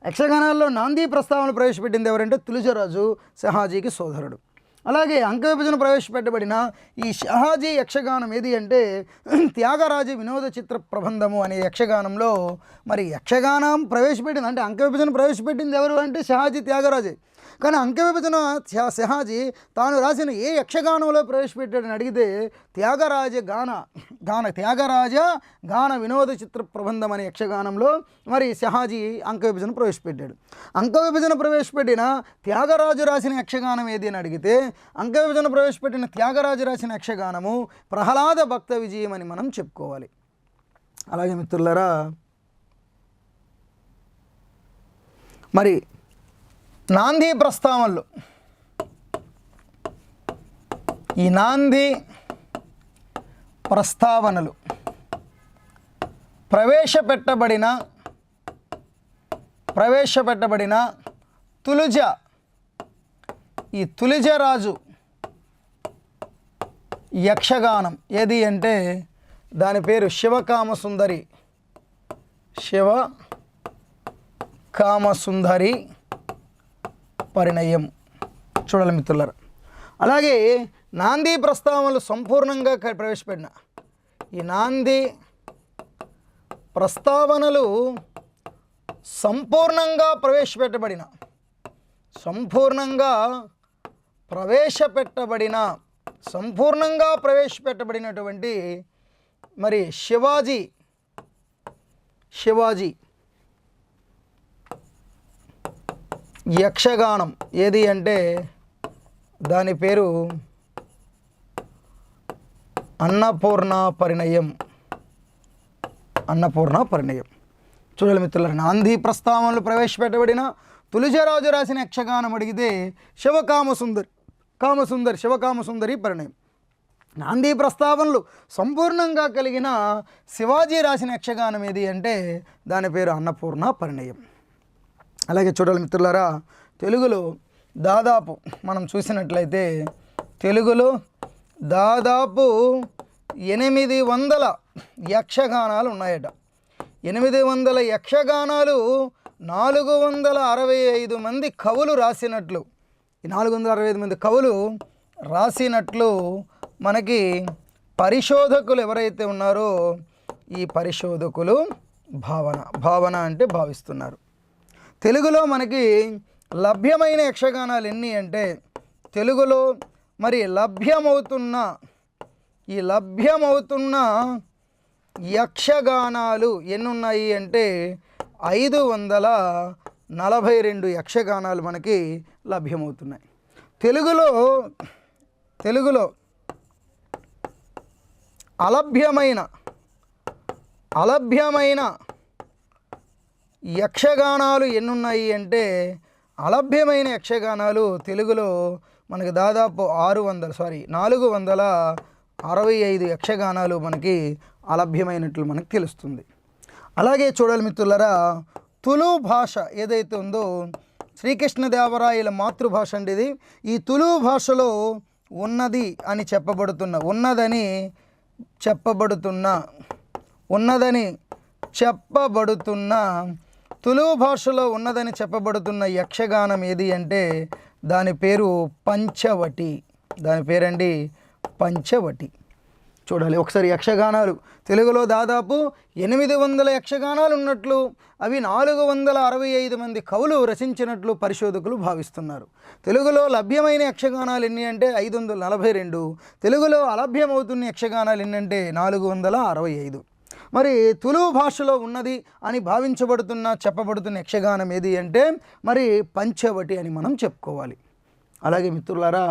యక్షగానాల్లో నాంది ప్రస్తావన ప్రవేశపెట్టింది ఎవరంటే తులజరాజు, షహాజీకి సోదరుడు. అలాగే అంక విభజన ప్రవేశపెట్టబడిన ఈ షహాజీ యక్షగానం ఏది అంటే త్యాగరాజు వినోద చిత్ర ప్రబంధము అనే యక్షగానంలో మరి యక్షగానం ప్రవేశపెట్టింది అంటే అంక విభజన ప్రవేశపెట్టింది ఎవరు అంటే షహాజీ, త్యాగరాజే. కానీ అంక విభజన షహాజీ తాను రాసిన ఏ యక్షగానంలో ప్రవేశపెట్టాడని అడిగితే త్యాగరాజ గాన వినోద చిత్ర ప్రబంధం అనే యక్షగానంలో మరి షహాజీ అంక విభజన ప్రవేశపెట్టాడు. అంక విభజన ప్రవేశపెట్టిన త్యాగరాజు రాసిన యక్షగానం ఏది అని అడిగితే అంక విభజన ప్రవేశపెట్టిన త్యాగరాజు రాసిన యక్షగానము ప్రహ్లాద భక్త విజయం అని మనం చెప్పుకోవాలి. అలాగే మిత్రులారా, మరి నాంది ప్రస్తావనలు, ఈ నాంది ప్రస్తావనలు ప్రవేశపెట్టబడిన తులుజ, ఈ తులిజరాజు యక్షగానం ఏది అంటే దాని పేరు శివకామసుందరి పరిణయం. చూడాలి మిత్రులారా. అలాగే నాంది ప్రస్తావనలు సంపూర్ణంగా ప్రవేశపెట్టిన ఈ నాంది ప్రస్తావనలు సంపూర్ణంగా ప్రవేశపెట్టబడినటువంటి మరి శివాజీ యక్షగానం ఏది అంటే దాని పేరు అన్నపూర్ణ పరిణయం. చూడాలి మిత్రులారా, నాంది ప్రస్తావనలు ప్రవేశపెట్టబడిన తులజరాజు రాసిన యక్షగానం అడిగితే శివకామసుందరి పరిణయం. నాంది ప్రస్తావనలు సంపూర్ణంగా కలిగిన శివాజీ రాసిన యక్షగానం ఏది అంటే దాని పేరు అన్నపూర్ణ పరిణయం. అలాగే చూడాలి మిత్రులారా, తెలుగులో దాదాపు మనం చూసినట్లయితే తెలుగులో దాదాపు 800 యక్షగానాలు ఉన్నాయట. 800 యక్షగానాలు 465 మంది కవులు రాసినట్లు, ఈ 465 మంది కవులు రాసినట్లు మనకి పరిశోధకులు ఎవరైతే ఉన్నారో ఈ పరిశోధకులు భావన అంటే భావిస్తున్నారు. తెలుగులో మనకి లభ్యమైన యక్షగానాలు ఎన్ని అంటే తెలుగులో మరి లభ్యమవుతున్న యక్షగానాలు ఎన్ని ఉన్నాయి అంటే 542 యక్షగానాలు మనకి లభ్యమవుతున్నాయి. తెలుగులో అలభ్యమైన యక్షగానాలు ఎన్నున్నాయి అంటే అలభ్యమైన యక్షగానాలు తెలుగులో మనకి దాదాపు 465 యక్షగానాలు మనకి అలభ్యమైనట్లు మనకు తెలుస్తుంది. అలాగే చూడాలి మిత్రులారా, తులు భాష ఏదైతే ఉందో శ్రీకృష్ణదేవరాయల మాతృభాష అండి ఇది. ఈ తులు భాషలో ఉన్నదని చెప్పబడుతున్న తులు భాషలో ఉన్నదని చెప్పబడుతున్న యక్షగానం ఏది అంటే దాని పేరు పంచవటి. చూడాలి ఒకసారి, యక్షగానాలు తెలుగులో దాదాపు 800 యక్షగానాలు ఉన్నట్లు అవి 465 మంది కవులు రచించినట్లు పరిశోధకులు భావిస్తున్నారు. తెలుగులో లభ్యమైన యక్షగానాలు ఎన్ని అంటే 542. తెలుగులో అలభ్యమవుతున్న యక్షగానాలు ఎన్ని అంటే 465. మరి తులు భాషలో ఉన్నది అని చెప్పబడుతున్న యక్షగానం ఏది అంటే మరి పంచవటి అని మనం చెప్పుకోవాలి. అలాగే మిత్రులారా,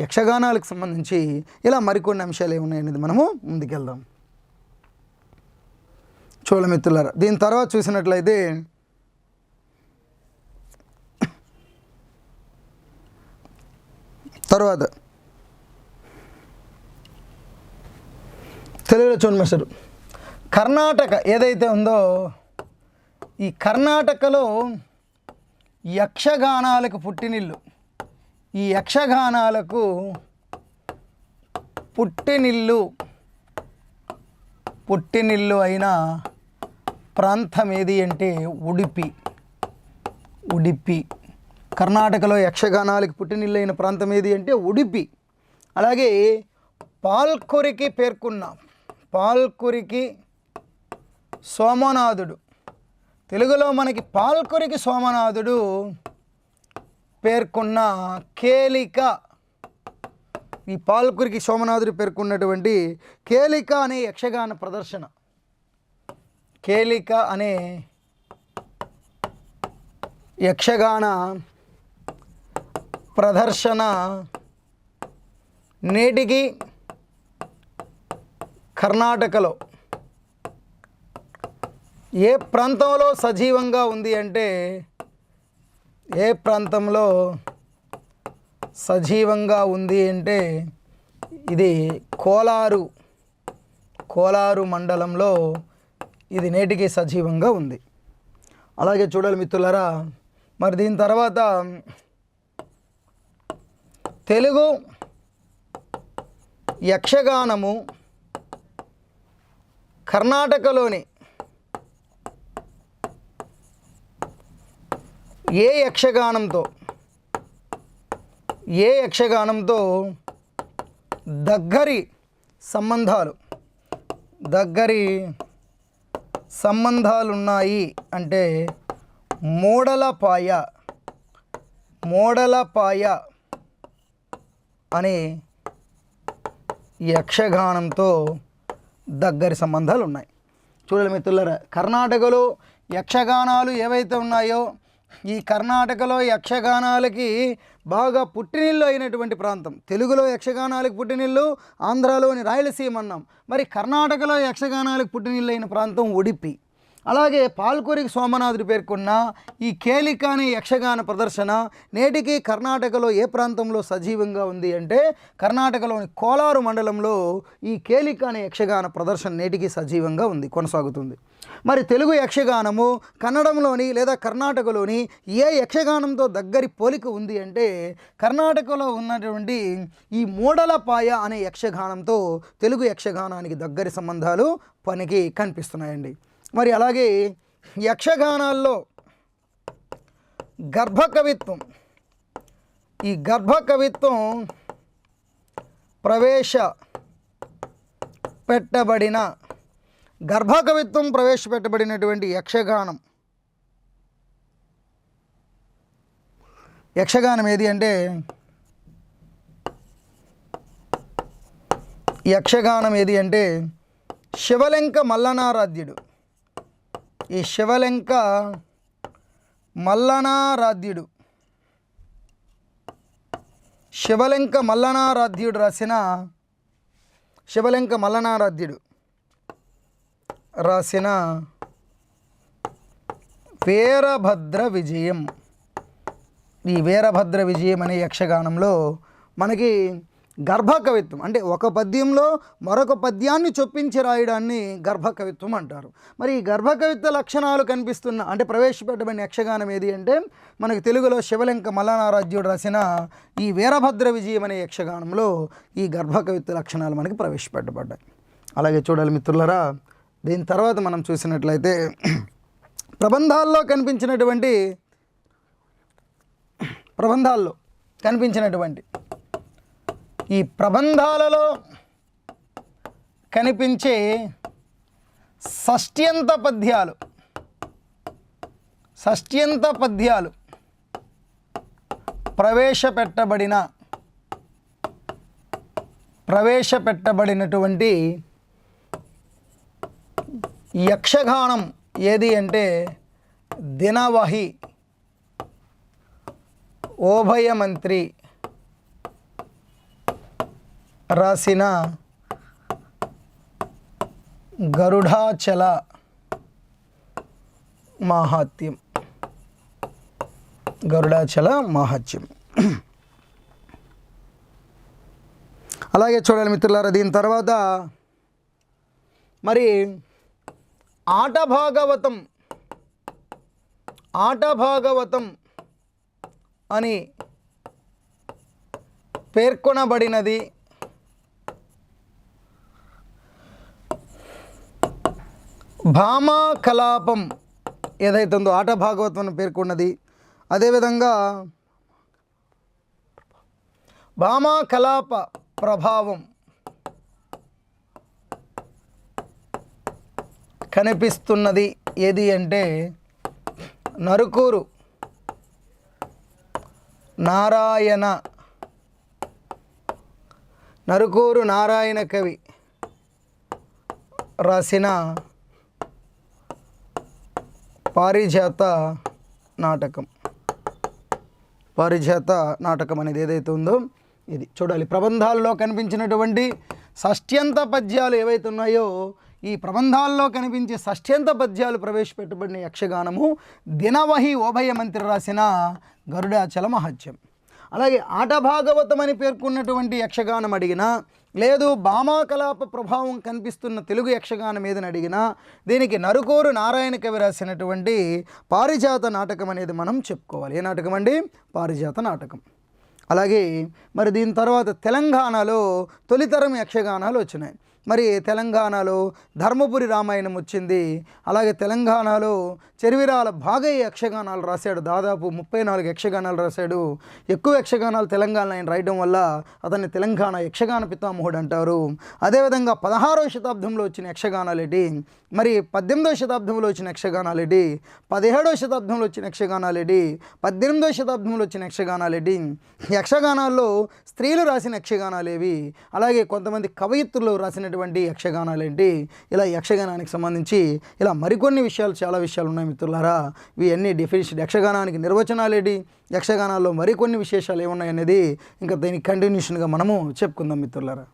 యక్షగానాలకు సంబంధించి ఇలా మరికొన్ని అంశాలు ఏమున్నాయనేది మనము ముందుకెళ్దాం. చూడాలి మిత్రులారా, దీని తర్వాత చూసినట్లయితే తర్వాత తెలుగులో చూడమేశారు కర్ణాటక ఏదైతే ఉందో ఈ కర్ణాటకలో యక్షగానాలకు పుట్టినిల్లు. ఈ యక్షగానాలకు పుట్టినిల్లు అయిన ప్రాంతం ఏది అంటే ఉడిపి. ఉడిపి. కర్ణాటకలో యక్షగానాలకి పుట్టినిల్లైన ప్రాంతం ఏది అంటే ఉడిపి. అలాగే పాల్కురికి పేర్కొన్న పాల్కురికి సోమనాథుడు, తెలుగులో మనకి పాల్కురికి సోమనాథుడు పేర్కొన్న కేలిక, ఈ పాల్కురికి సోమనాథుడు పేర్కొన్నటువంటి కేలిక అనే యక్షగాన ప్రదర్శన, కేలిక అనే యక్షగాన ప్రదర్శన నేటికి కర్ణాటకలో ఏ ప్రాంతంలో సజీవంగా ఉంది అంటే, ఏ ప్రాంతంలో సజీవంగా ఉంది అంటే ఇది కోలారు మండలంలో ఇది నేటికి సజీవంగా ఉంది. అలాగే చూడాలి మిత్రులారా, మరి దీని తర్వాత తెలుగు యక్షగానము కర్ణాటకలోని ఏ యక్షగానంతో దగ్గరి సంబంధాలు ఉన్నాయి అంటే మూడలపాయ అనే యక్షగానంతో దగ్గరి సంబంధాలు ఉన్నాయి. చూడండి మిత్రులారా, కర్ణాటకలో యక్షగానాలు ఏవైతే ఉన్నాయో, ఈ కర్ణాటకలో యక్షగానాలకి బాగా పుట్టినిల్లు అయినటువంటి ప్రాంతం, తెలుగులో యక్షగానాలకు పుట్టినిల్లు ఆంధ్రాలోని రాయలసీమ అన్నాం, మరి కర్ణాటకలో యక్షగానాలకు పుట్టినిల్లు అయిన ప్రాంతం ఉడిపి. అలాగే పాల్కురికి సోమనాథుడు పేర్కొన్న ఈ కేలిక అనే యక్షగాన ప్రదర్శన నేటికి కర్ణాటకలో ఏ ప్రాంతంలో సజీవంగా ఉంది అంటే కర్ణాటకలోని కోలారు మండలంలో ఈ కేలిక అనే యక్షగాన ప్రదర్శన నేటికి సజీవంగా ఉంది, కొనసాగుతుంది. మరి తెలుగు యక్షగానము కన్నడంలోని లేదా కర్ణాటకలోని ఏ యక్షగానంతో దగ్గరి పోలిక ఉంది అంటే కర్ణాటకలో ఉన్నటువంటి ఈ మూడలపాయ అనే యక్షగానంతో తెలుగు యక్షగానానికి దగ్గరి సంబంధాలు పనికి కనిపిస్తున్నాయండి. మరి అలాగే యక్షగానాల్లో గర్భకవిత్వం, ఈ గర్భకవిత్వం ప్రవేశపెట్టబడినటువంటి యక్షగానం ఏది అంటే శివలెంక మల్లనారాధ్యుడు. ఈ శివలెంక మల్లనారాధ్యుడు రాసిన వీరభద్ర విజయం. ఈ వీరభద్ర విజయం అనే యక్షగానంలో మనకి గర్భకవిత్వం అంటే ఒక పద్యంలో మరొక పద్యాన్ని చొప్పించి రాయడాన్ని గర్భకవిత్వం అంటారు. మరి ఈ గర్భకవిత్వ లక్షణాలు కనిపిస్తున్న అంటే ప్రవేశపెట్టబడిన యక్షగానం ఏది అంటే మనకి తెలుగులో శివలెంక మల్లనారాధ్యుడు రాసిన ఈ వీరభద్ర విజయం అనే యక్షగానంలో ఈ గర్భకవిత్వ లక్షణాలు మనకి ప్రవేశపెట్టబడ్డాయి. అలాగే చూడాలి మిత్రులారా, దీని తర్వాత మనం చూసినట్లయితే ప్రబంధాల్లో కనిపించినటువంటి ఈ ప్రబంధాలలో కనిపించే షష్ట్యంత పద్యాలు ప్రవేశపెట్టబడినటువంటి యక్షగానం ఏది అంటే దినవహి, ఓభయమంత్రి రాసిన గరుడాచల మాహాత్మ్యం. అలాగే చూడాలి మిత్రులారా, దీని తర్వాత మరి ఆట భాగవతం అని పేర్కొనబడినది భామా కలాపం ఏదైతే ఉందో ఆట భాగవతం పేర్కొన్నది, అదేవిధంగా భామా కలాప ప్రభావం కనిపిస్తున్నది ఏది అంటే నరుకూరు నారాయణ కవి రాసిన పారిజాత నాటకం అనేది ఏదైతే ఉందో ఇది చూడాలి. ప్రబంధాల్లో కనిపించినటువంటి షష్ట్యంత పద్యాలు ఏవైతే ఉన్నాయో ఈ ప్రబంధాల్లో కనిపించే షష్ట్యంత పద్యాలు ప్రవేశపెట్టబడిన యక్షగానము దినవహి ఓభయ మంత్రి రాసిన గరుడాచల మహత్యం. అలాగే ఆట భాగవతం అని పేర్కొన్నటువంటి యక్షగానం అడిగినా, లేదు భామాకలాప ప్రభావం కనిపిస్తున్న తెలుగు యక్షగానం ఏదని అడిగినా దీనికి నరుకూరు నారాయణ కవి రాసినటువంటి పారిజాత నాటకం అనేది మనం చెప్పుకోవాలి. ఏ నాటకం అండి? పారిజాత నాటకం. అలాగే మరి దీని తర్వాత తెలంగాణలో తొలితరం యక్షగానాలు వచ్చినాయి. మరి తెలంగాణలో ధర్మపురి రామాయణం వచ్చింది. అలాగే తెలంగాణలో చెరివిరాల భాగయ్య యక్షగానాలు రాశాడు. దాదాపు 34 యక్షగానాలు రాశాడు. ఎక్కువ యక్షగానాలు తెలంగాణ ఆయన రాయడం వల్ల అతన్ని తెలంగాణ యక్షగాన పితామహుడు అంటారు. అదేవిధంగా 16వ శతాబ్దంలో వచ్చిన యక్షగానాలేటి, మరి 18వ శతాబ్దంలో వచ్చిన యక్షగానాలేటి, 17వ శతాబ్దంలో వచ్చిన యక్షగానాలేటి, 18వ శతాబ్దంలో వచ్చిన యక్షగానాలేటి, యక్షగానాల్లో స్త్రీలు రాసిన యక్షగానాలేవి, అలాగే కొంతమంది కవయిత్రులు రాసినటువంటి యక్షగానాలేంటి, ఇలా యక్షగానానికి సంబంధించి ఇలా మరికొన్ని విషయాలు, చాలా విషయాలు ఉన్నాయి మిత్రులారా. ఇవన్నీ డెఫినిషన్, యక్షగానానికి నిర్వచనాలేంటి, యక్షగానాల్లో మరికొన్ని విశేషాలు ఏమున్నాయి అనేది ఇంకా దీనికి కంటిన్యూషన్గా మనము చెప్పుకుందాం మిత్రులారా.